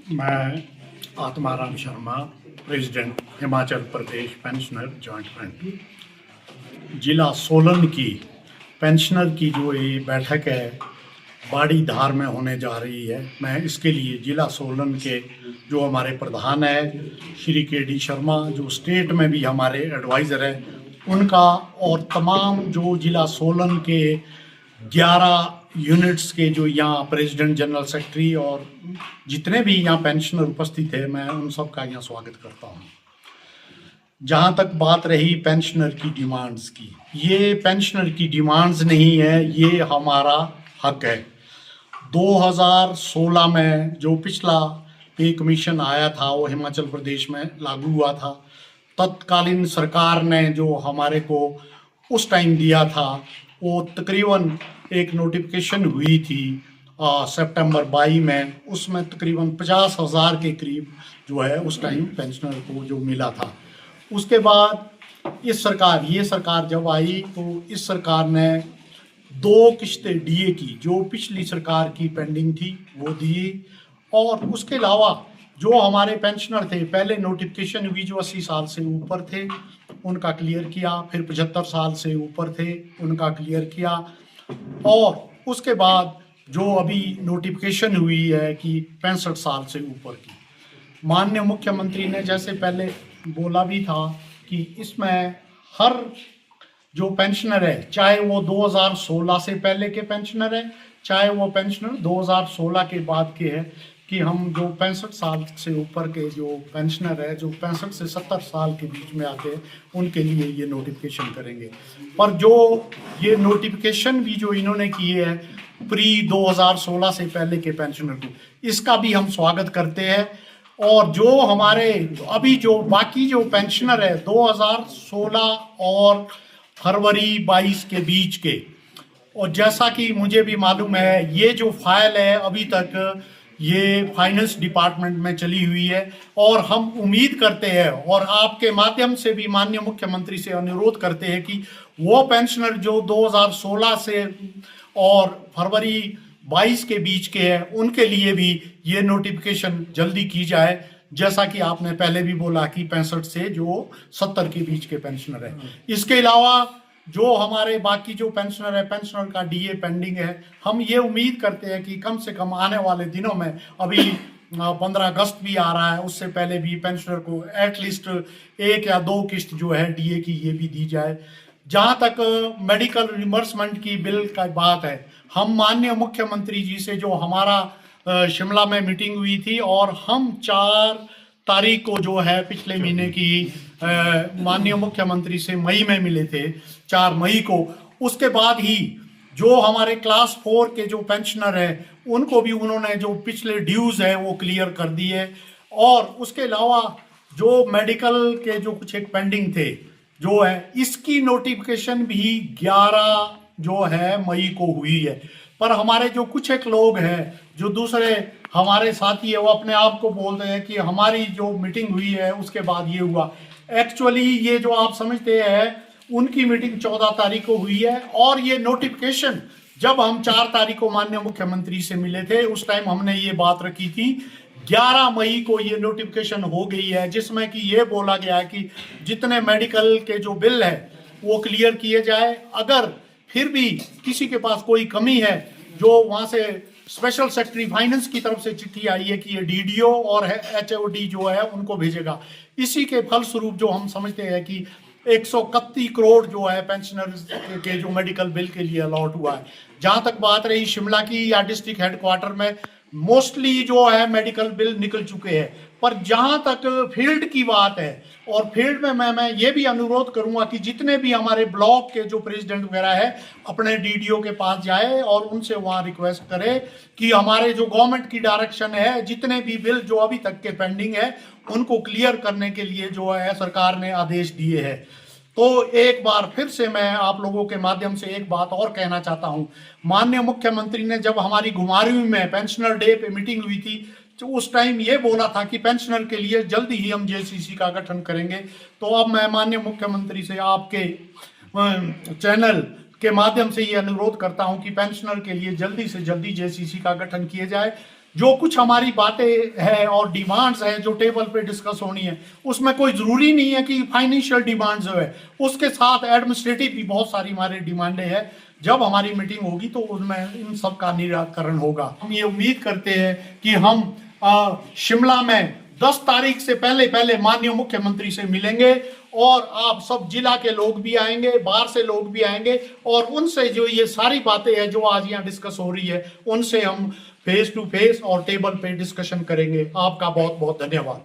मैं Atmaram Sharma, president Himachal Pradesh pensioner joint front. जिला सोलन की पेंशनर की जो ये बैठक है बाड़ी धार में होने जा रही है। मैं इसके लिए जिला सोलन के जो हमारे प्रधान है श्री के.डी. शर्मा, जो स्टेट में भी हमारे एडवाइज़र है, उनका और तमाम जो जिला सोलन के 11 यूनिट्स के जो यहाँ प्रेसिडेंट, जनरल सेक्रेटरी और जितने भी यहाँ पेंशनर उपस्थित है, मैं उन सब का यहाँ स्वागत करता हूँ। जहाँ तक बात रही पेंशनर की डिमांड्स की, ये पेंशनर की डिमांड्स नहीं है, ये हमारा हक है। 2016 में जो पिछला पे कमीशन आया था वो हिमाचल प्रदेश में लागू हुआ था। तत्कालीन सरकार ने जो हमारे को उस टाइम दिया था वो तकरीबन एक नोटिफिकेशन हुई थी सितंबर 22 में, उसमें तकरीबन 50,000 के करीब जो है उस टाइम पेंशनर को जो मिला था। उसके बाद ये सरकार जब आई तो इस सरकार ने 2 किश्तें डीए की, जो पिछली सरकार की पेंडिंग थी, वो दी। और उसके अलावा जो हमारे पेंशनर थे, पहले नोटिफिकेशन हुई जो 80 साल से ऊपर थे उनका क्लियर किया, फिर 75 साल से ऊपर थे उनका क्लियर किया, और उसके बाद जो अभी नोटिफिकेशन हुई है कि 65 साल से ऊपर की। माननीय मुख्यमंत्री ने जैसे पहले बोला भी था कि इसमें हर जो पेंशनर है, चाहे वो 2016 से पहले के पेंशनर है, चाहे वो पेंशनर 2016 के बाद के है, कि हम जो 65 साल से ऊपर के जो पेंशनर है, जो 65 से 70 साल के बीच में आते हैं, उनके लिए ये नोटिफिकेशन करेंगे। पर जो ये नोटिफिकेशन भी जो इन्होंने किए हैं प्री 2016 से पहले के पेंशनर को, इसका भी हम स्वागत करते हैं। और जो हमारे अभी जो बाकी जो पेंशनर है 2016 और फरवरी 22 के बीच के, और जैसा कि मुझे भी मालूम है ये जो फाइल है अभी तक ये फाइनेंस डिपार्टमेंट में चली हुई है, और हम उम्मीद करते हैं और आपके माध्यम से भी माननीय मुख्यमंत्री से अनुरोध करते हैं कि वो पेंशनर जो 2016 से और फरवरी 22 के बीच के हैं उनके लिए भी ये नोटिफिकेशन जल्दी की जाए। जैसा कि आपने पहले भी बोला कि 65 से जो 70 के बीच के पेंशनर है। इसके अलावा जो हमारे बाकी जो पेंशनर है, पेंशनर का डीए पेंडिंग है, हम ये उम्मीद करते हैं कि कम से कम आने वाले दिनों में, अभी 15 अगस्त भी आ रहा है, उससे पहले भी पेंशनर को एटलीस्ट 1 या 2 किस्त जो है डीए की ये भी दी जाए। जहाँ तक मेडिकल रिमबर्समेंट की बिल का बात है, हम माननीय मुख्यमंत्री जी से जो हमारा शिमला में मीटिंग हुई थी, और हम 4 तारीख को जो है पिछले महीने की माननीय मुख्यमंत्री से मई में मिले थे, 4 मई को। उसके बाद ही जो हमारे क्लास 4 के जो पेंशनर हैं उनको भी उन्होंने जो पिछले ड्यूज है वो क्लियर कर दिए। और उसके अलावा जो मेडिकल के जो कुछ एक पेंडिंग थे जो है, इसकी नोटिफिकेशन भी 11 जो है मई को हुई है। पर हमारे जो कुछ एक लोग हैं, जो दूसरे हमारे साथी है, वो अपने आप को बोलते हैं कि हमारी जो मीटिंग हुई है उसके बाद ये हुआ। एक्चुअली ये जो आप समझते हैं उनकी मीटिंग 14 तारीख को हुई है, और ये नोटिफिकेशन जब हम 4 तारीख को माननीय मुख्यमंत्री से मिले थे उस टाइम हमने ये बात रखी थी। 11 मई को ये नोटिफिकेशन हो गई है, जिसमें कि ये बोला गया है कि जितने मेडिकल के जो बिल है वो क्लियर किए जाए। अगर फिर भी किसी के पास कोई कमी है, जो वहाँ से स्पेशल सेक्रेटरी फाइनेंस की तरफ से चिट्ठी आई है कि ये डीडीओ और एचओडी जो है उनको भेजेगा। इसी के फलस्वरूप जो हम समझते हैं कि 131 करोड़ जो है पेंशनर के जो मेडिकल बिल के लिए अलॉट हुआ है। जहाँ तक बात रही शिमला की या डिस्ट्रिक्ट हेडक्वार्टर में, मोस्टली जो है मेडिकल बिल निकल चुके हैं। पर जहाँ तक फील्ड की बात है, और फील्ड में मैं ये भी अनुरोध करूंगा कि जितने भी हमारे ब्लॉक के जो प्रेसिडेंट वगैरह है अपने डीडीओ के पास जाए और उनसे वहाँ रिक्वेस्ट करे कि हमारे जो गवर्नमेंट की डायरेक्शन है, जितने भी बिल जो अभी तक के पेंडिंग है उनको क्लियर करने के लिए जो है सरकार ने आदेश दिए हैं। तो एक बार फिर से मैं आप लोगों के माध्यम से एक बात और कहना चाहता हूं। माननीय मुख्यमंत्री ने जब हमारी घुमारवीं में पेंशनर डे पे मीटिंग हुई थी तो उस टाइम ये बोला था कि पेंशनर के लिए जल्दी ही हम जेसीसी का गठन करेंगे। तो अब मैं माननीय मुख्यमंत्री से आपके चैनल के माध्यम से ये अनुरोध करता हूं कि पेंशनर के लिए जल्दी से जल्दी जेसीसी का गठन किया जाए, जो कुछ हमारी बातें हैं और डिमांड्स हैं जो टेबल पे डिस्कस होनी है, उसमें कोई ज़रूरी नहीं है कि फाइनेंशियल डिमांड्स जो है, उसके साथ एडमिनिस्ट्रेटिव भी बहुत सारी हमारी डिमांडें हैं। जब हमारी मीटिंग होगी तो उनमें इन सब का निराकरण होगा। हम ये उम्मीद करते हैं कि हम शिमला में 10 तारीख से पहले पहले माननीय मुख्यमंत्री से मिलेंगे और आप सब जिला के लोग भी आएंगे, बाहर से लोग भी आएंगे और उनसे जो ये सारी बातें हैं जो आज यहाँ डिस्कस हो रही है, उनसे हम फेस टू फेस और टेबल पे डिस्कशन करेंगे। आपका बहुत बहुत धन्यवाद।